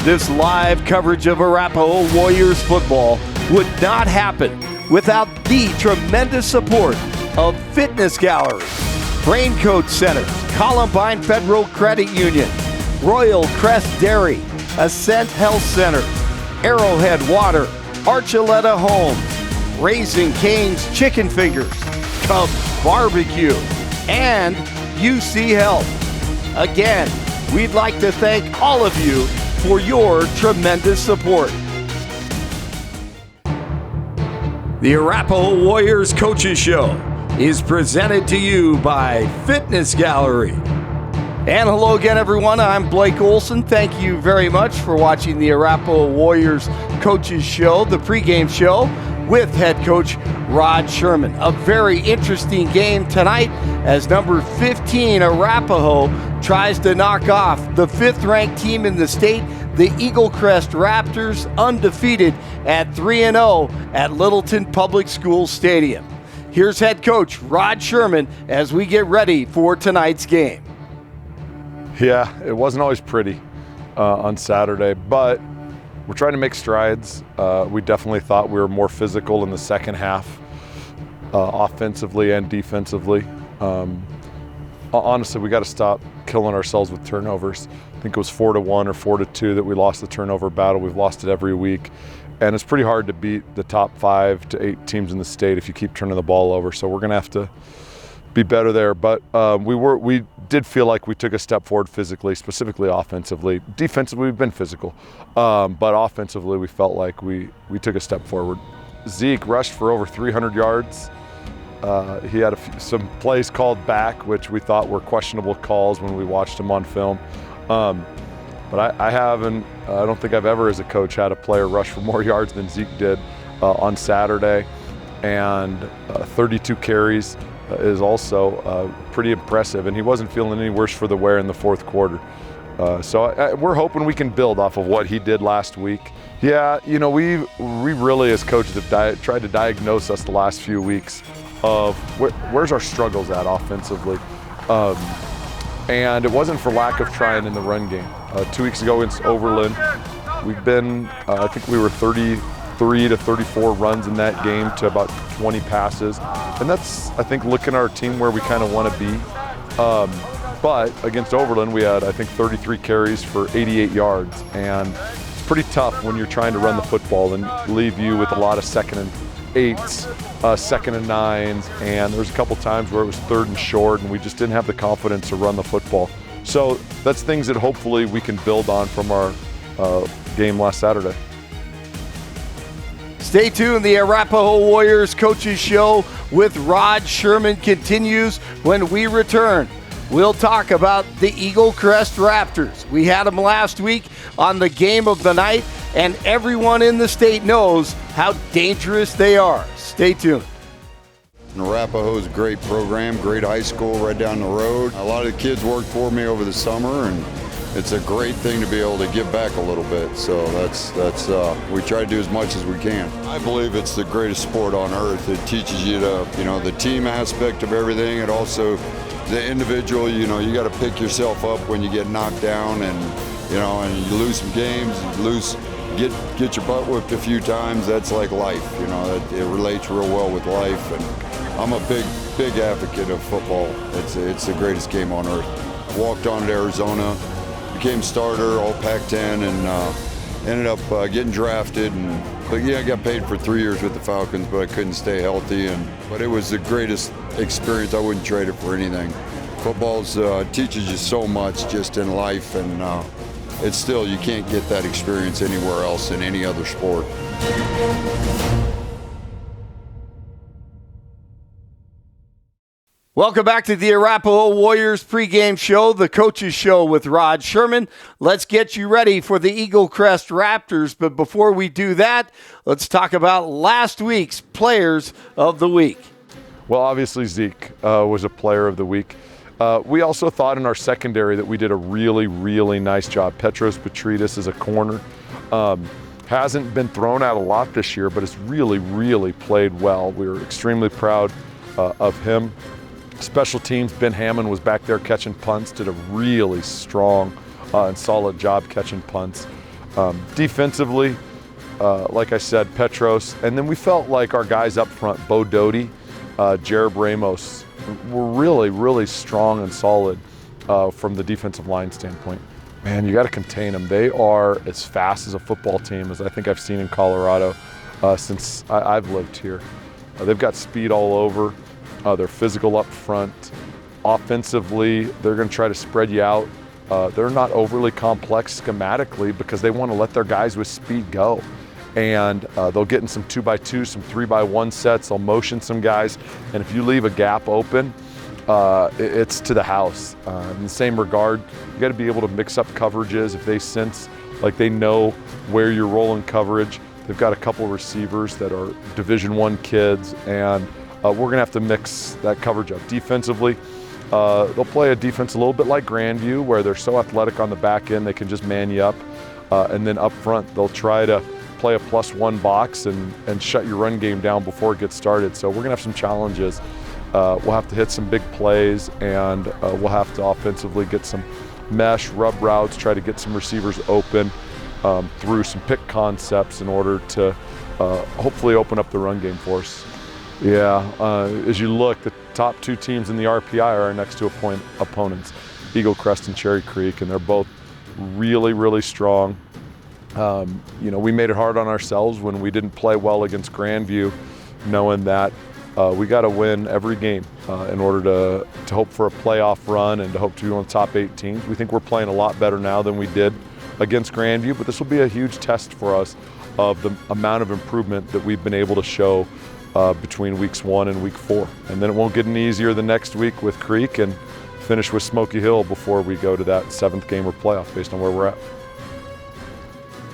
This live coverage of Arapahoe Warriors football would not happen without the tremendous support of Fitness Gallery, Brain Coach Center, Columbine Federal Credit Union, Royal Crest Dairy, Ascent Health Center, Arrowhead Water, Archuleta Homes, Raising Cane's Chicken Fingers, Cubs Barbecue, and UC Health. Again, we'd like to thank all of you for your tremendous support. The Arapahoe Warriors Coaches Show is presented to you by Fitness Gallery. And hello again, everyone. I'm Blake Olson. Thank you very much for watching the Arapahoe Warriors Coaches Show, the pregame show with head coach Rod Sherman. A very interesting game tonight as number 15 Arapahoe tries to knock off the 5th-ranked team in the state, the Eaglecrest Raptors, undefeated at 3-0 at Littleton Public Schools Stadium. Here's head coach Rod Sherman as we get ready for tonight's game. Yeah, it wasn't always pretty on Saturday, but we're trying to make strides. We definitely thought we were more physical in the second half, offensively and defensively. Honestly, we got to stop killing ourselves with turnovers. I think it was 4-1 or 4-2 that we lost the turnover battle. We've lost it every week, and it's pretty hard to beat the top 5 to 8 teams in the state if you keep turning the ball over. So we're going to have to be better there. But we did feel like we took a step forward physically, specifically offensively. Defensively, we've been physical, but offensively, we felt like we took a step forward. Zeke rushed for over 300 yards. He had some plays called back, which we thought were questionable calls when we watched him on film. But I don't think I've ever as a coach had a player rush for more yards than Zeke did on Saturday. And 32 carries is also pretty impressive. And he wasn't feeling any worse for the wear in the fourth quarter. So we're hoping we can build off of what he did last week. Yeah, you know, we really as coaches have tried to diagnose us the last few weeks of where's our struggles at offensively. And it wasn't for lack of trying in the run game. 2 weeks ago against Overland, we've been, I think we were 33 to 34 runs in that game to about 20 passes. And that's, I think, looking at our team where we kind of want to be. But against Overland, we had, I think, 33 carries for 88 yards. And it's pretty tough when you're trying to run the football and leave you with a lot of 2nd and 8s, 2nd and 9s, and there's a couple times where it was 3rd and short and we just didn't have the confidence to run the football. So that's things that hopefully we can build on from our game last Saturday. Stay tuned. The Arapahoe Warriors Coaches Show with Rod Sherman continues when we return. We'll talk about the Eaglecrest Raptors. We had them last week on the game of the night, and everyone in the state knows how dangerous they are. Stay tuned. Arapahoe is a great program, great high school right down the road. A lot of the kids worked for me over the summer, and it's a great thing to be able to give back a little bit. So that's we try to do as much as we can. I believe it's the greatest sport on earth. It teaches you the team aspect of everything. It also, the individual, you got to pick yourself up when you get knocked down, and you lose some games, get your butt whipped a few times. That's like life, it relates real well with life. And I'm a big advocate of football. It's the greatest game on earth. Walked on to Arizona, became starter, all Pac-10, and ended up getting drafted. But I got paid for 3 years with the Falcons, but I couldn't stay healthy. But it was the greatest experience. I wouldn't trade it for anything. Football teaches you so much just in life, and it's still, you can't get that experience anywhere else in any other sport. Welcome back to the Arapahoe Warriors pregame show, the Coaches Show with Rod Sherman. Let's get you ready for the Eaglecrest Raptors. But before we do that, let's talk about last week's Players of the Week. Well, obviously Zeke was a Player of the Week. We also thought in our secondary that we did a really, really nice job. Petros Petridis is a corner. Hasn't been thrown out a lot this year, but has really, really played well. We were extremely proud of him. Special teams, Ben Hammond was back there catching punts, did a really strong and solid job catching punts. Defensively, like I said, Petros, and then we felt like our guys up front, Bo Doty, Jared Ramos, were really, really strong and solid from the defensive line standpoint. Man, you got to contain them. They are as fast as a football team as I think I've seen in Colorado since I've lived here. They've got speed all over. They're physical up front. Offensively, they're going to try to spread you out. They're not overly complex schematically because they want to let their guys with speed go. And they'll get in some 2x2, some 3x1 sets. They'll motion some guys. And if you leave a gap open, it's to the house. In the same regard, you got to be able to mix up coverages if they sense like they know where you're rolling coverage. They've got a couple receivers that are Division I kids, and we're going to have to mix that coverage up. Defensively, they'll play a defense a little bit like Grandview, where they're so athletic on the back end they can just man you up. And then up front, they'll try to play a +1 box and shut your run game down before it gets started. So we're going to have some challenges. We'll have to hit some big plays, and we'll have to offensively get some mesh, rub routes, try to get some receivers open through some pick concepts in order to hopefully open up the run game for us. Yeah, as you look, the top 2 teams in the RPI are our next 2 opponents, Eaglecrest and Cherry Creek, and they're both really, really strong. We made it hard on ourselves when we didn't play well against Grandview, knowing that we got to win every game in order to hope for a playoff run and to hope to be one of the top 8 teams. We think we're playing a lot better now than we did against Grandview, but this will be a huge test for us of the amount of improvement that we've been able to show between weeks 1 and week 4. And then it won't get any easier the next week with Creek and finish with Smoky Hill before we go to that 7th game or playoff based on where we're at.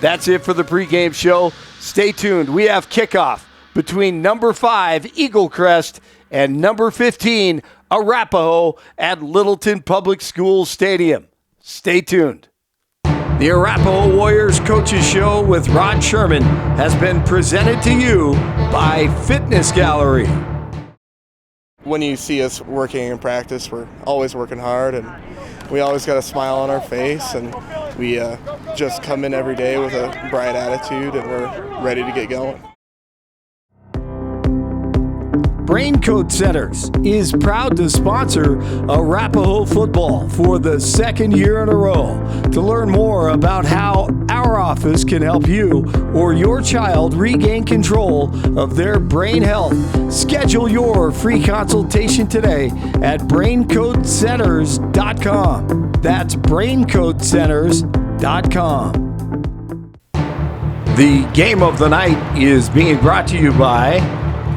That's it for the pregame show. Stay tuned. We have kickoff between number 5, Eaglecrest, and number 15, Arapahoe, at Littleton Public Schools Stadium. Stay tuned. The Arapahoe Warriors Coaches Show with Rod Sherman has been presented to you by Fitness Gallery. When you see us working in practice, we're always working hard, and we always got a smile on our face, and we just come in every day with a bright attitude, and we're ready to get going. Brain Code Centers is proud to sponsor Arapahoe football for the 2nd year in a row. To learn more about how our office can help you or your child regain control of their brain health, schedule your free consultation today at braincodecenters.com. That's braincodecenters.com. The game of the night is being brought to you by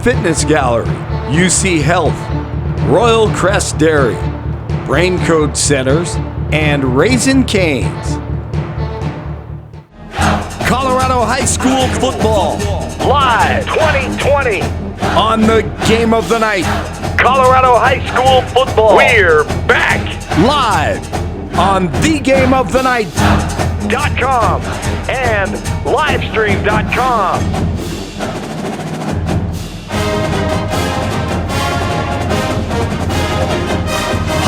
Fitness Gallery, UC Health, Royal Crest Dairy, Brain Code Centers, and Raisin Canes. Colorado High School football, live 2020 on the game of the night. Colorado High School football, we're back live on thegameofthenight.com and livestream.com.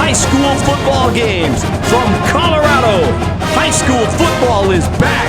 High school football games from Colorado. High school football is back